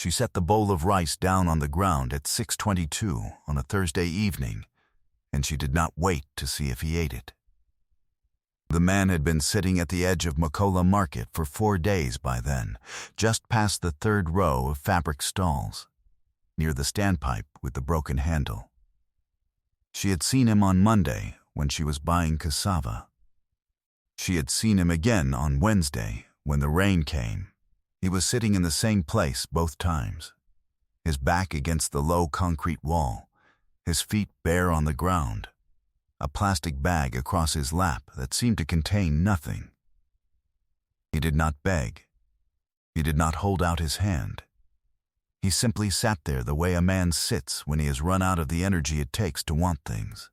She set the bowl of rice down on the ground at 6:22 on a Thursday evening, and she did not wait to see if he ate it. The man had been sitting at the edge of Makola Market for 4 days by then, just past the third row of fabric stalls, near the standpipe with the broken handle. She had seen him on Monday when she was buying cassava. She had seen him again on Wednesday when the rain came. He was sitting in the same place both times, his back against the low concrete wall, his feet bare on the ground, a plastic bag across his lap that seemed to contain nothing. He did not beg. He did not hold out his hand. He simply sat there the way a man sits when he has run out of the energy it takes to want things.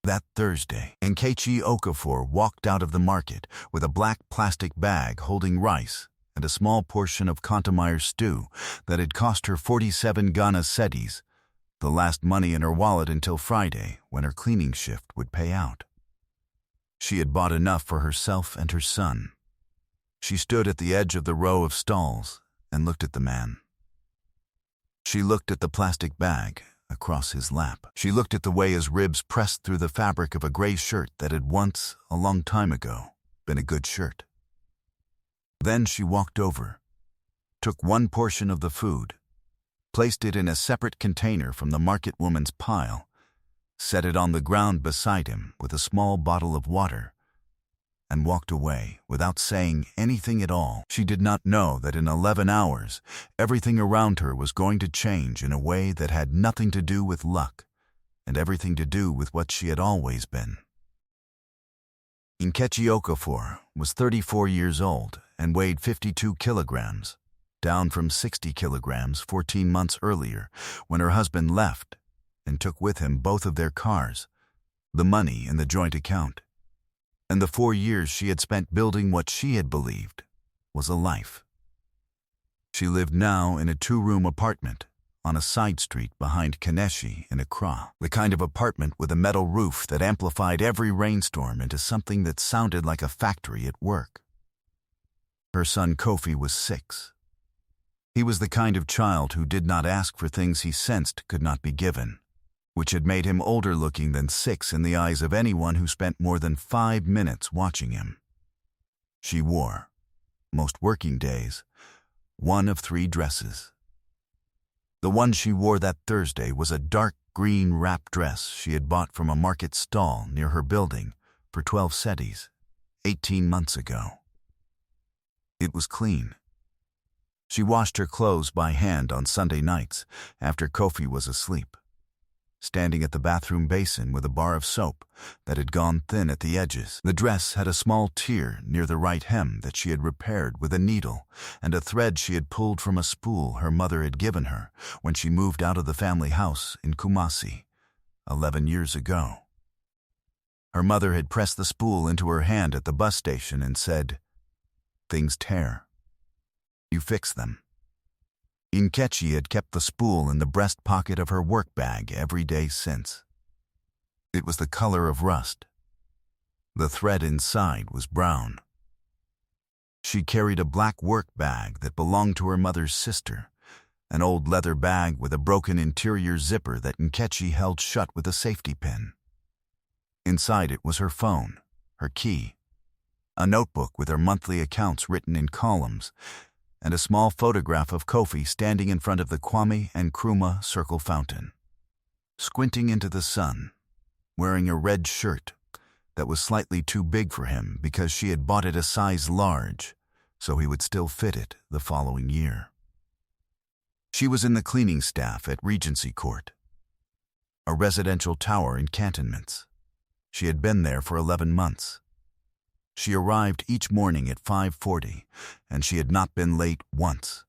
That Thursday, Nkechi Okafor walked out of the market with a black plastic bag holding rice and a small portion of Kantamire stew that had cost her 47 Ghana cedis, the last money in her wallet until Friday when her cleaning shift would pay out. She had bought enough for herself and her son. She stood at the edge of the row of stalls and looked at the man. She looked at the plastic bag across his lap. She looked at the way his ribs pressed through the fabric of a gray shirt that had once, a long time ago, been a good shirt. Then she walked over, took one portion of the food, placed it in a separate container from the market woman's pile, set it on the ground beside him with a small bottle of water, and walked away without saying anything at all. She did not know that in 11 hours, everything around her was going to change in a way that had nothing to do with luck and everything to do with what she had always been. Nkechi Okafor was 34 years old and weighed 52 kilograms, down from 60 kilograms 14 months earlier when her husband left and took with him both of their cars, the money in the joint account, and the 4 years she had spent building what she had believed was a life. She lived now in a 2-room apartment on a side street behind Kaneshi in Accra, the kind of apartment with a metal roof that amplified every rainstorm into something that sounded like a factory at work. Her son Kofi was 6. He was the kind of child who did not ask for things he sensed could not be given, which had made him older looking than 6 in the eyes of anyone who spent more than 5 minutes watching him. She wore, most working days, one of 3 dresses. The one she wore that Thursday was a dark green wrap dress she had bought from a market stall near her building for 12 cedis, 18 months ago. It was clean. She washed her clothes by hand on Sunday nights after Kofi was asleep, standing at the bathroom basin with a bar of soap that had gone thin at the edges. The dress had a small tear near the right hem that she had repaired with a needle and a thread she had pulled from a spool her mother had given her when she moved out of the family house in Kumasi 11 years ago. Her mother had pressed the spool into her hand at the bus station and said, "Things tear. You fix them." Nkechi had kept the spool in the breast pocket of her work bag every day since. It was the color of rust. The thread inside was brown. She carried a black work bag that belonged to her mother's sister, an old leather bag with a broken interior zipper that Nkechi held shut with a safety pin. Inside it was her phone, her key, a notebook with her monthly accounts written in columns, and a small photograph of Kofi standing in front of the Kwame Nkrumah Circle Fountain, squinting into the sun, wearing a red shirt that was slightly too big for him because she had bought it a size large, so he would still fit it the following year. She was in the cleaning staff at Regency Court, a residential tower in Cantonments. She had been there for 11 months. She arrived each morning at 5:40, and she had not been late once.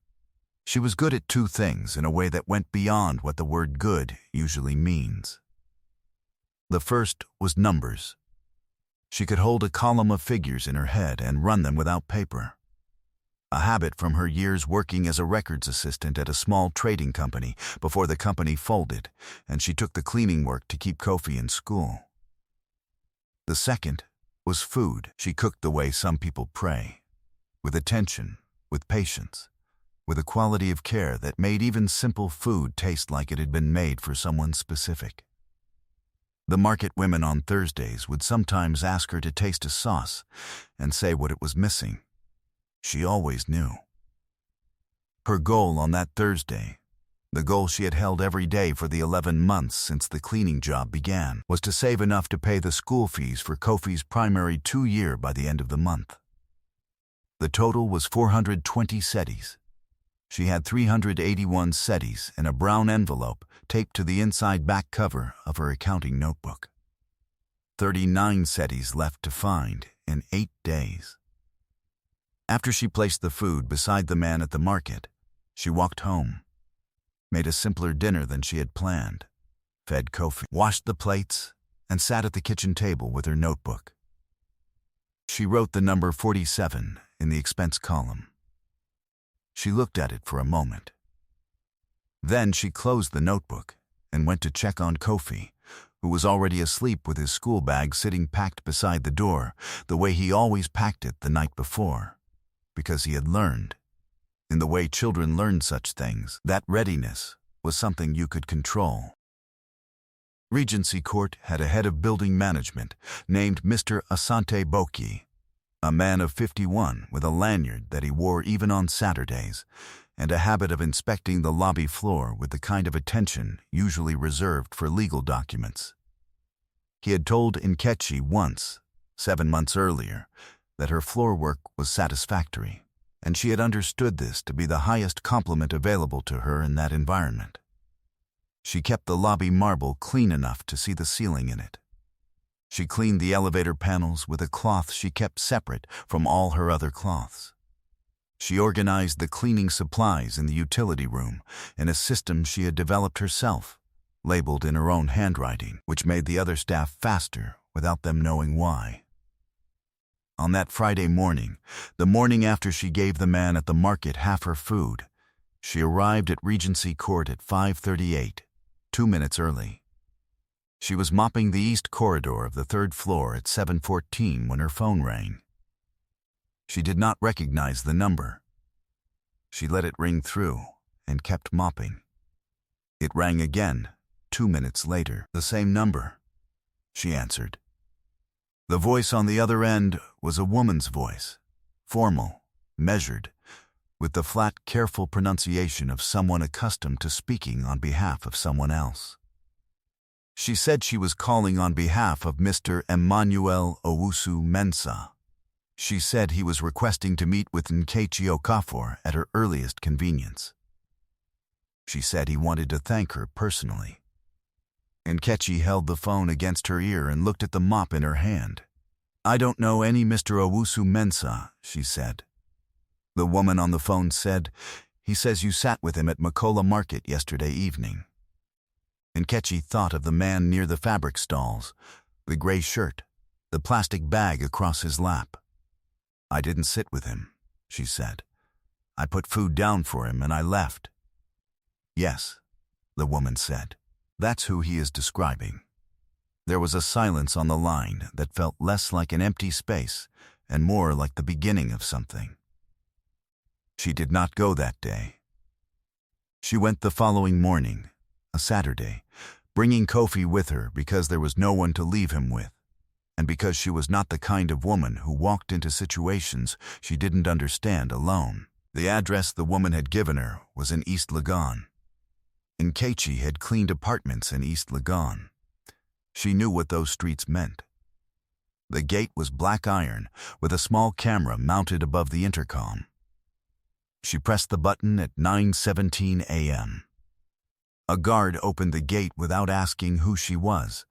She was good at 2 things in a way that went beyond what the word good usually means. The first was numbers. She could hold a column of figures in her head and run them without paper, a habit from her years working as a records assistant at a small trading company before the company folded, and she took the cleaning work to keep Kofi in school. The second was food. She cooked the way some people pray, with attention, with patience, with a quality of care that made even simple food taste like it had been made for someone specific. The market women on Thursdays would sometimes ask her to taste a sauce and say what it was missing. She always knew. Her goal on that Thursday, the goal she had held every day for the 11 months since the cleaning job began, was to save enough to pay the school fees for Kofi's primary 2-year by the end of the month. The total was 420 cedis. She had 381 cedis in a brown envelope taped to the inside back cover of her accounting notebook. 39 cedis left to find in 8 days. After she placed the food beside the man at the market, she walked home, made a simpler dinner than she had planned, fed Kofi, washed the plates, and sat at the kitchen table with her notebook. She wrote the number 47 in the expense column. She looked at it for a moment. Then she closed the notebook and went to check on Kofi, who was already asleep with his school bag sitting packed beside the door, the way he always packed it the night before, because he had learned, in the way children learn such things, that readiness was something you could control. Regency Court had a head of building management named Mr. Asante Boki, a man of 51 with a lanyard that he wore even on Saturdays, and a habit of inspecting the lobby floor with the kind of attention usually reserved for legal documents. He had told Nkechi once, 7 months earlier, that her floor work was satisfactory, and she had understood this to be the highest compliment available to her in that environment. She kept the lobby marble clean enough to see the ceiling in it. She cleaned the elevator panels with a cloth she kept separate from all her other cloths. She organized the cleaning supplies in the utility room in a system she had developed herself, labeled in her own handwriting, which made the other staff faster without them knowing why. On that Friday morning, the morning after she gave the man at the market half her food, she arrived at Regency Court at 5:38, 2 minutes early. She was mopping the east corridor of the 3rd floor at 7:14 when her phone rang. She did not recognize the number. She let it ring through and kept mopping. It rang again, 2 minutes later, the same number. She answered. The voice on the other end was a woman's voice, formal, measured, with the flat, careful pronunciation of someone accustomed to speaking on behalf of someone else. She said she was calling on behalf of Mr. Emmanuel Owusu Mensah. She said he was requesting to meet with Nkechi Okafor at her earliest convenience. She said he wanted to thank her personally. Nkechi held the phone against her ear and looked at the mop in her hand. I don't know any Mr. Owusu Mensah, she said. The woman on the phone said, he says you sat with him at Makola Market yesterday evening. Nkechi thought of the man near the fabric stalls, the gray shirt, the plastic bag across his lap. I didn't sit with him, she said. I put food down for him and I left. Yes, the woman said. That's who he is describing. There was a silence on the line that felt less like an empty space and more like the beginning of something. She did not go that day. She went the following morning, a Saturday, bringing Kofi with her because there was no one to leave him with, and because she was not the kind of woman who walked into situations she didn't understand alone. The address the woman had given her was in East Legon. Nkechi had cleaned apartments in East Legon. She knew what those streets meant. The gate was black iron with a small camera mounted above the intercom. She pressed the button at 9:17 a.m. A guard opened the gate without asking who she was,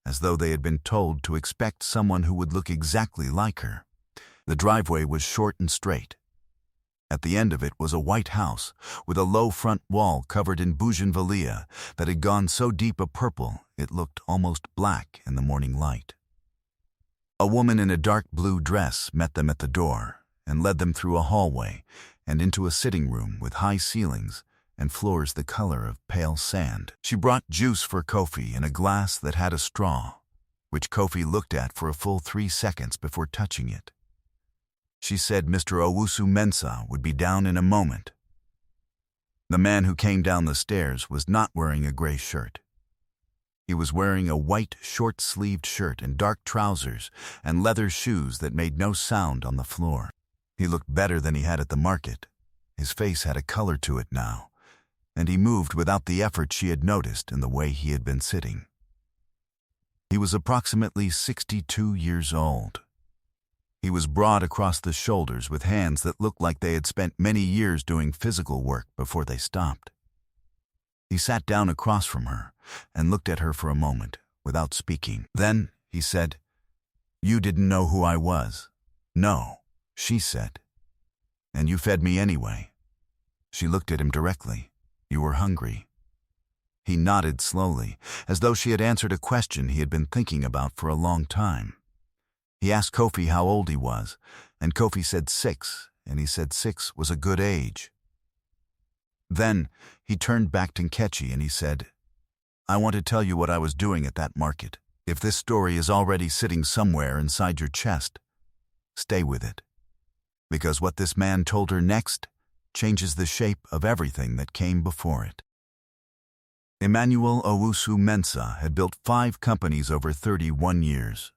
as though they had been told to expect someone who would look exactly like her. The driveway was short and straight. At the end of it was a white house with a low front wall covered in bougainvillea that had gone so deep a purple it looked almost black in the morning light. A woman in a dark blue dress met them at the door and led them through a hallway and into a sitting room with high ceilings and floors the color of pale sand. She brought juice for Kofi in a glass that had a straw, which Kofi looked at for a full 3 seconds before touching it. She said Mr. Owusu Mensah would be down in a moment, The man who came down the stairs was not wearing a gray shirt. He was wearing a white, short-sleeved shirt and dark trousers and leather shoes that made no sound on the floor. He looked better than he had at the market. His face had a color to it now, and he moved without the effort she had noticed in the way he had been sitting. He was approximately 62 years old. He was broad across the shoulders with hands that looked like they had spent many years doing physical work before they stopped. He sat down across from her and looked at her for a moment without speaking. Then he said, "You didn't know who I was." "No," she said. "And you fed me anyway." She looked at him directly. "You were hungry." He nodded slowly, as though she had answered a question he had been thinking about for a long time. He asked Kofi how old he was, and Kofi said 6, and he said 6 was a good age. Then he turned back to Nkechi and he said, "I want to tell you what I was doing at that market. If this story is already sitting somewhere inside your chest, stay with it. Because what this man told her next changes the shape of everything that came before it." Emmanuel Owusu-Mensah had built 5 companies over 31 years.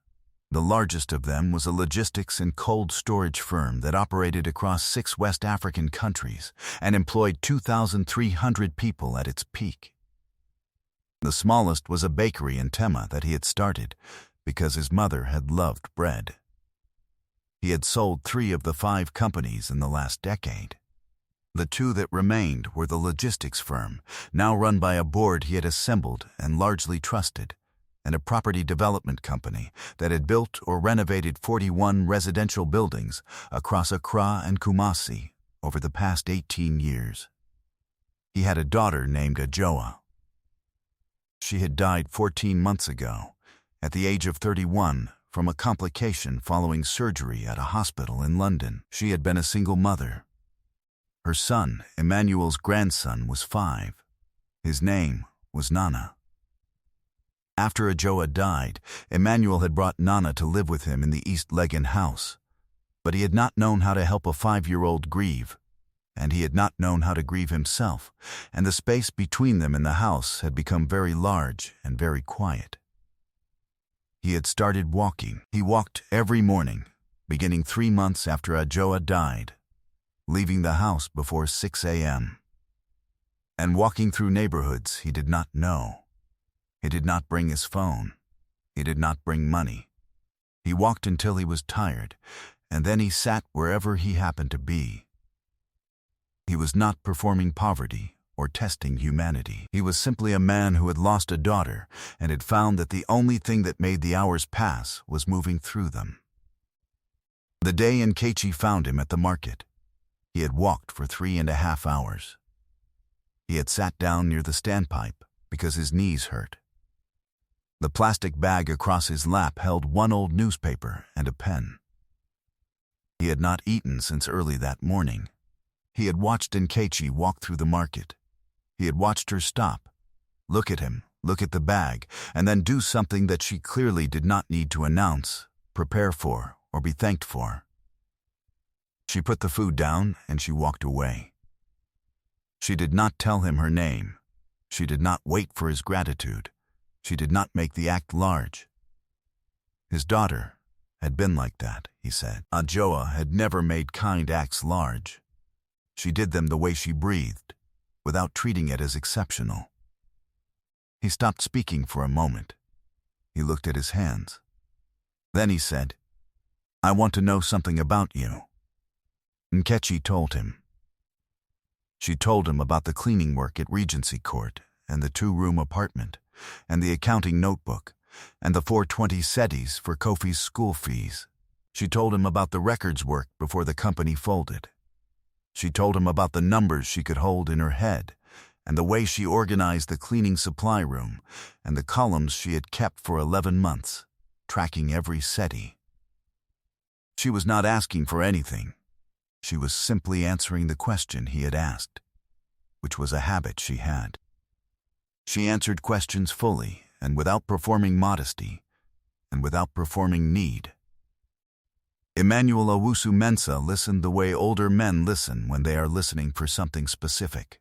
The largest of them was a logistics and cold storage firm that operated across 6 West African countries and employed 2,300 people at its peak. The smallest was a bakery in Tema that he had started because his mother had loved bread. He had sold 3 of the 5 companies in the last decade. The 2 that remained were the logistics firm, now run by a board he had assembled and largely trusted, and a property development company that had built or renovated 41 residential buildings across Accra and Kumasi over the past 18 years. He had a daughter named Ajoa. She had died 14 months ago, at the age of 31, from a complication following surgery at a hospital in London. She had been a single mother. Her son, Emmanuel's grandson, was 5. His name was Nana. After Ajoa died, Emmanuel had brought Nana to live with him in the East Legan house, but he had not known how to help a 5-year-old grieve, and he had not known how to grieve himself, and the space between them in the house had become very large and very quiet. He had started walking. He walked every morning, beginning 3 months after Ajoa died, leaving the house before 6 a.m. and walking through neighborhoods he did not know. He did not bring his phone. He did not bring money. He walked until he was tired, and then he sat wherever he happened to be. He was not performing poverty or testing humanity. He was simply a man who had lost a daughter and had found that the only thing that made the hours pass was moving through them. The day Nkechi found him at the market, he had walked for 3.5 hours. He had sat down near the standpipe because his knees hurt. The plastic bag across his lap held 1 old newspaper and a pen. He had not eaten since early that morning. He had watched Nkechi walk through the market. He had watched her stop, look at him, look at the bag, and then do something that she clearly did not need to announce, prepare for, or be thanked for. She put the food down and she walked away. She did not tell him her name. She did not wait for his gratitude. She did not make the act large. His daughter had been like that, he said. Ajoa had never made kind acts large. She did them the way she breathed, without treating it as exceptional. He stopped speaking for a moment. He looked at his hands. Then he said, "I want to know something about you." Nkechi told him. She told him about the cleaning work at Regency Court and the 2-room apartment, and the accounting notebook, and the 420 cedis for Kofi's school fees. She told him about the records work before the company folded. She told him about the numbers she could hold in her head, and the way she organized the cleaning supply room, and the columns she had kept for 11 months, tracking every cedi. She was not asking for anything. She was simply answering the question he had asked, which was a habit she had. She answered questions fully and without performing modesty and without performing need. Emmanuel Owusu-Mensah listened the way older men listen when they are listening for something specific.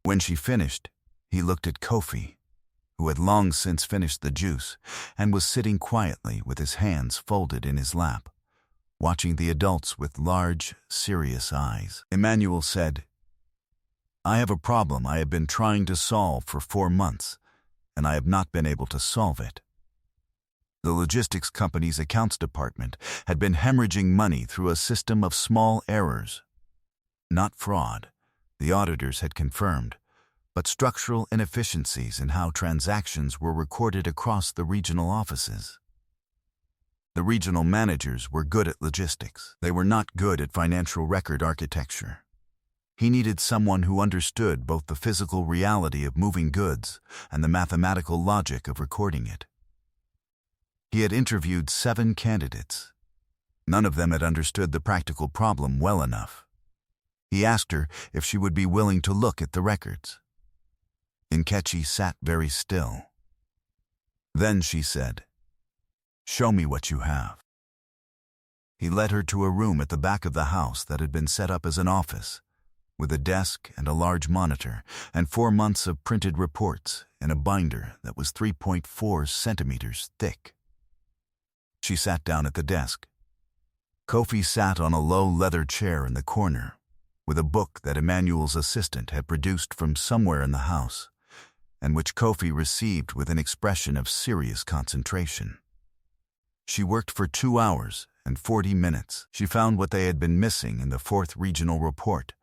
When she finished, he looked at Kofi, who had long since finished the juice and was sitting quietly with his hands folded in his lap, watching the adults with large, serious eyes. Emmanuel said, "I have a problem I have been trying to solve for 4 months, and I have not been able to solve it." The logistics company's accounts department had been hemorrhaging money through a system of small errors. Not fraud, the auditors had confirmed, but structural inefficiencies in how transactions were recorded across the regional offices. The regional managers were good at logistics. They were not good at financial record architecture. He needed someone who understood both the physical reality of moving goods and the mathematical logic of recording it. He had interviewed 7 candidates. None of them had understood the practical problem well enough. He asked her if she would be willing to look at the records. Nkechi sat very still. Then she said, "Show me what you have." He led her to a room at the back of the house that had been set up as an office, with a desk and a large monitor and 4 months of printed reports in a binder that was 3.4 centimeters thick. She sat down at the desk. Kofi sat on a low leather chair in the corner, with a book that Emmanuel's assistant had produced from somewhere in the house, and which Kofi received with an expression of serious concentration. She worked for 2 hours and 40 minutes. She found what they had been missing in the 4th regional report,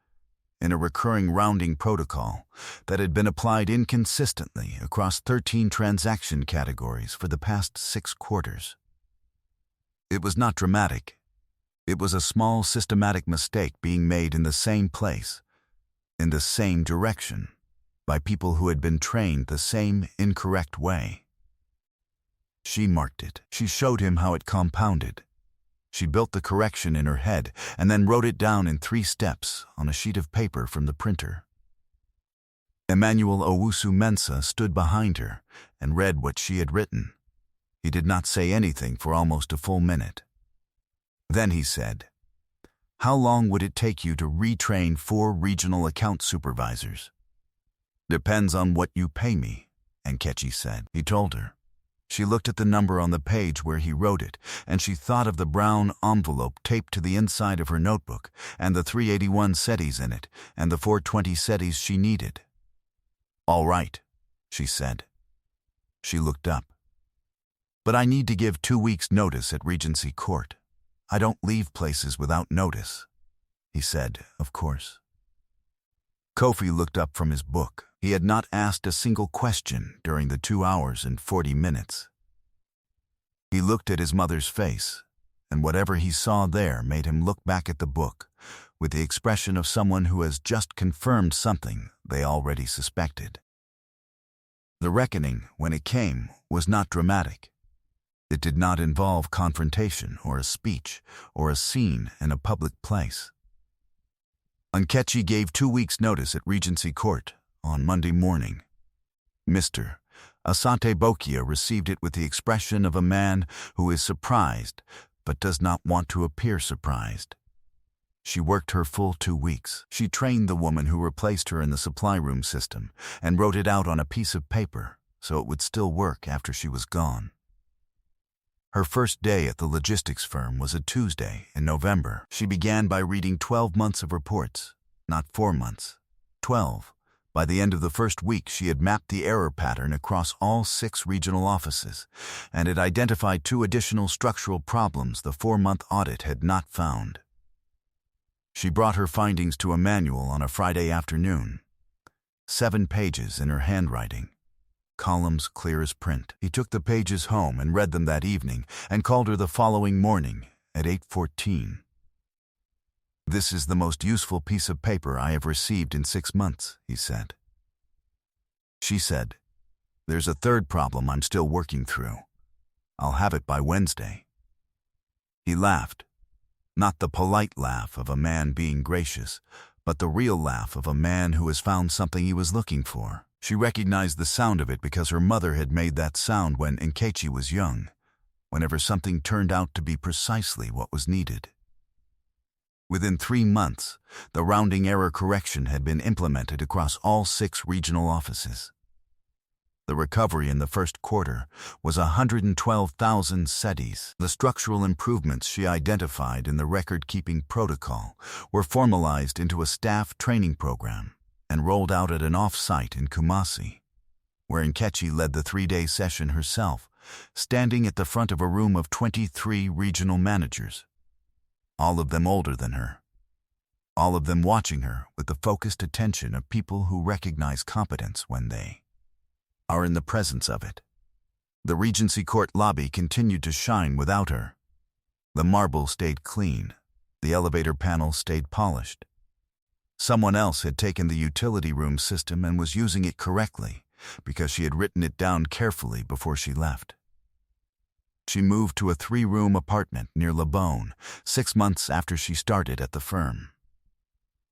in a recurring rounding protocol that had been applied inconsistently across 13 transaction categories for the past 6 quarters. It was not dramatic. It was a small systematic mistake being made in the same place, in the same direction, by people who had been trained the same incorrect way. She marked it. She showed him how it compounded. She built the correction in her head and then wrote it down in 3 steps on a sheet of paper from the printer. Emmanuel Owusu-Mensah stood behind her and read what she had written. He did not say anything for almost a full minute. Then he said, "How long would it take you to retrain 4 regional account supervisors?" "Depends on what you pay me," Nkechi said. He told her. She looked at the number on the page where he wrote it, and she thought of the brown envelope taped to the inside of her notebook, and the 381 cedis in it, and the 420 cedis she needed. "All right," she said. She looked up. "But I need to give 2 weeks' notice at Regency Court. I don't leave places without notice," he said, of course. Kofi looked up from his book. He had not asked a single question during the 2 hours and 40 minutes. He looked at his mother's face, and whatever he saw there made him look back at the book with the expression of someone who has just confirmed something they already suspected. The reckoning, when it came, was not dramatic. It did not involve confrontation or a speech or a scene in a public place. Nkechi gave 2 weeks' notice at Regency Court on Monday morning. Mr. Asante Bokia received it with the expression of a man who is surprised but does not want to appear surprised. She worked her full 2 weeks. She trained the woman who replaced her in the supply room system and wrote it out on a piece of paper so it would still work after she was gone. Her first day at the logistics firm was a Tuesday in November. She began by reading 12 months of reports, not 4 months, 12. By the end of the first week, she had mapped the error pattern across all 6 regional offices and had identified 2 additional structural problems the 4-month audit had not found. She brought her findings to Emmanuel on a Friday afternoon. 7 pages in her handwriting. Columns clear as print. He took the pages home and read them that evening and called her the following morning at 8:14. "This is the most useful piece of paper I have received in 6 months," he said. She said, "There's a 3rd problem I'm still working through. I'll have it by Wednesday." He laughed, not the polite laugh of a man being gracious, but the real laugh of a man who has found something he was looking for. She recognized the sound of it because her mother had made that sound when Nkechi was young, whenever something turned out to be precisely what was needed. Within 3 months, the rounding error correction had been implemented across all 6 regional offices. The recovery in the first quarter was 112,000 cedis. The structural improvements she identified in the record-keeping protocol were formalized into a staff training program and rolled out at an off-site in Kumasi, where Nkechi led the 3-day session herself, standing at the front of a room of 23 regional managers, all of them older than her, all of them watching her with the focused attention of people who recognize competence when they are in the presence of it. The Regency Court lobby continued to shine without her. The marble stayed clean. The elevator panel stayed polished. Someone else had taken the utility room system and was using it correctly because she had written it down carefully before she left. She moved to a 3-room apartment near Le Bon 6 months after she started at the firm.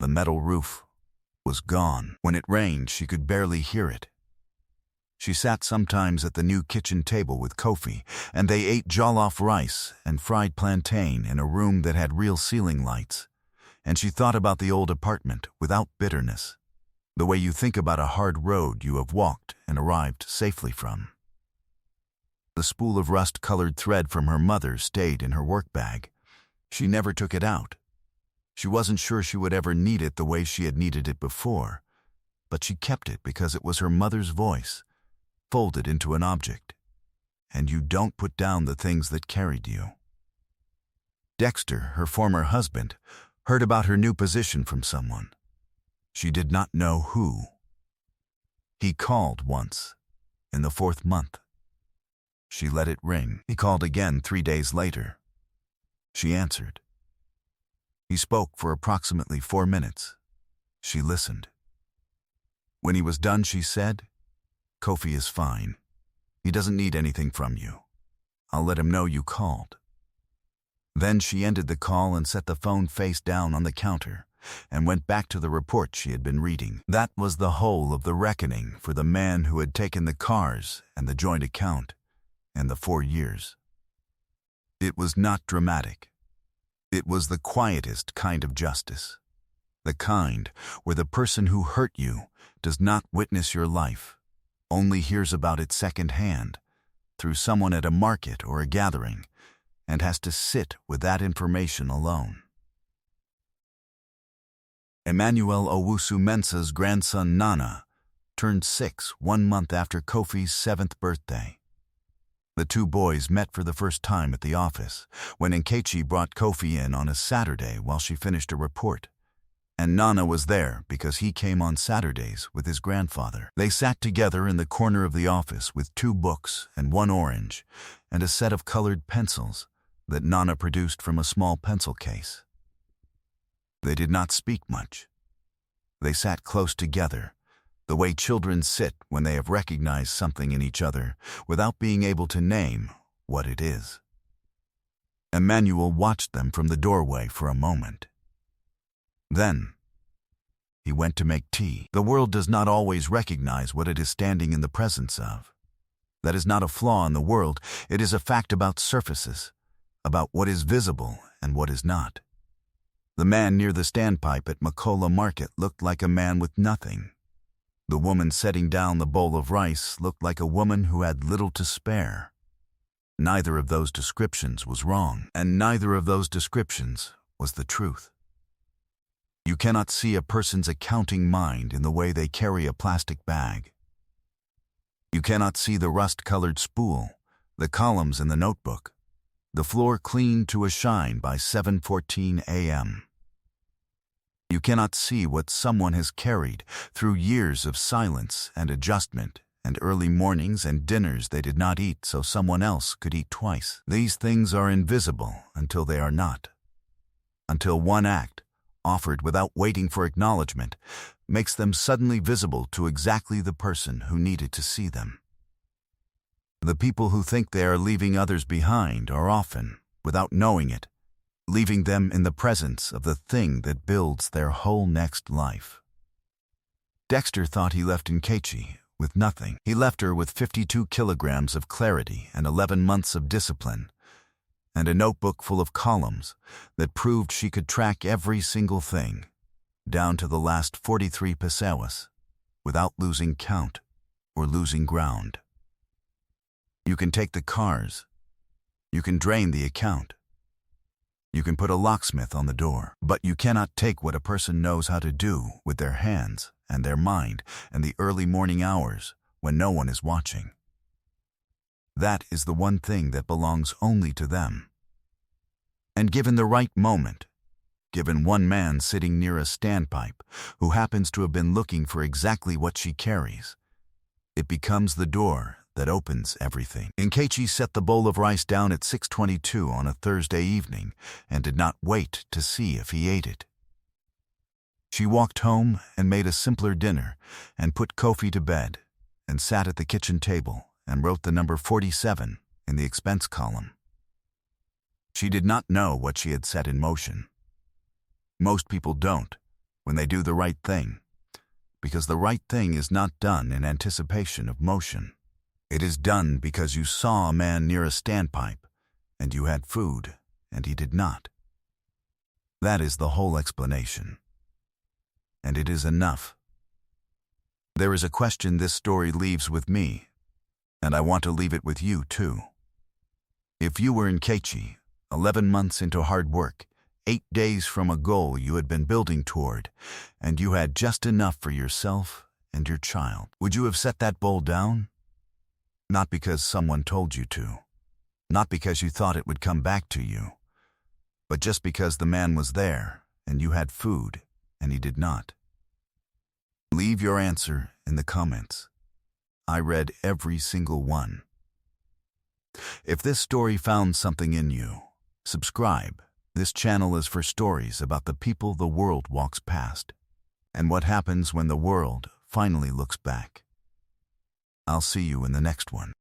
The metal roof was gone. When it rained, she could barely hear it. She sat sometimes at the new kitchen table with Kofi, and they ate jollof rice and fried plantain in a room that had real ceiling lights. And she thought about the old apartment without bitterness, the way you think about a hard road you have walked and arrived safely from. The spool of rust-colored thread from her mother stayed in her work bag. She never took it out. She wasn't sure she would ever need it the way she had needed it before, but she kept it because it was her mother's voice, folded into an object, and you don't put down the things that carried you. Dexter, her former husband, heard about her new position from someone. She did not know who. He called once, in the 4th month. She let it ring. He called again 3 days later. She answered. He spoke for approximately 4 minutes. She listened. When he was done, she said, "Kofi is fine. He doesn't need anything from you. I'll let him know you called." Then she ended the call and set the phone face down on the counter and went back to the report she had been reading. That was the whole of the reckoning for the man who had taken the cars and the joint account and the 4 years. It was not dramatic. It was the quietest kind of justice. The kind where the person who hurt you does not witness your life, only hears about it secondhand, through someone at a market or a gathering, and has to sit with that information alone. Emmanuel Owusu-Mensah's grandson Nana turned 6 1 month after Kofi's 7th birthday. The 2 boys met for the first time at the office when Nkechi brought Kofi in on a Saturday while she finished a report, and Nana was there because he came on Saturdays with his grandfather. They sat together in the corner of the office with 2 books and 1 orange and a set of colored pencils that Nana produced from a small pencil case. They did not speak much. They sat close together, the way children sit when they have recognized something in each other without being able to name what it is. Emmanuel watched them from the doorway for a moment. Then, he went to make tea. The world does not always recognize what it is standing in the presence of. That is not a flaw in the world. It is a fact about surfaces, about what is visible and what is not. The man near the standpipe at Makola Market looked like a man with nothing. The woman setting down the bowl of rice looked like a woman who had little to spare. Neither of those descriptions was wrong, and neither of those descriptions was the truth. You cannot see a person's accounting mind in the way they carry a plastic bag. You cannot see the rust-colored spool, the columns in the notebook, the floor cleaned to a shine by 7:14 a.m. You cannot see what someone has carried through years of silence and adjustment and early mornings and dinners they did not eat so someone else could eat twice. These things are invisible until they are not. Until one act, offered without waiting for acknowledgement, makes them suddenly visible to exactly the person who needed to see them. The people who think they are leaving others behind are often, without knowing it, leaving them in the presence of the thing that builds their whole next life. Dexter thought he left Nkechi with nothing. He left her with 52 kilograms of clarity and 11 months of discipline, and a notebook full of columns that proved she could track every single thing, down to the last 43 pesewas, without losing count or losing ground. You can take the cars. You can drain the account. You can put a locksmith on the door, but you cannot take what a person knows how to do with their hands and their mind in the early morning hours when no one is watching. That is the one thing that belongs only to them. And given the right moment, given one man sitting near a standpipe who happens to have been looking for exactly what she carries, it becomes the door that opens everything. Nkechi set the bowl of rice down at 6:22 on a Thursday evening and did not wait to see if he ate it. She walked home and made a simpler dinner and put Kofi to bed and sat at the kitchen table and wrote the number 47 in the expense column. She did not know what she had set in motion. Most people don't when they do the right thing, because the right thing is not done in anticipation of motion. It is done because you saw a man near a standpipe and you had food and he did not. That is the whole explanation. And it is enough. There is a question this story leaves with me, and I want to leave it with you too. If you were Nkechi, 11 months into hard work, 8 days from a goal you had been building toward, and you had just enough for yourself and your child, would you have set that bowl down? Not because someone told you to, not because you thought it would come back to you, but just because the man was there and you had food and he did not. Leave your answer in the comments. I read every single one. If this story found something in you, subscribe. This channel is for stories about the people the world walks past and what happens when the world finally looks back. I'll see you in the next one.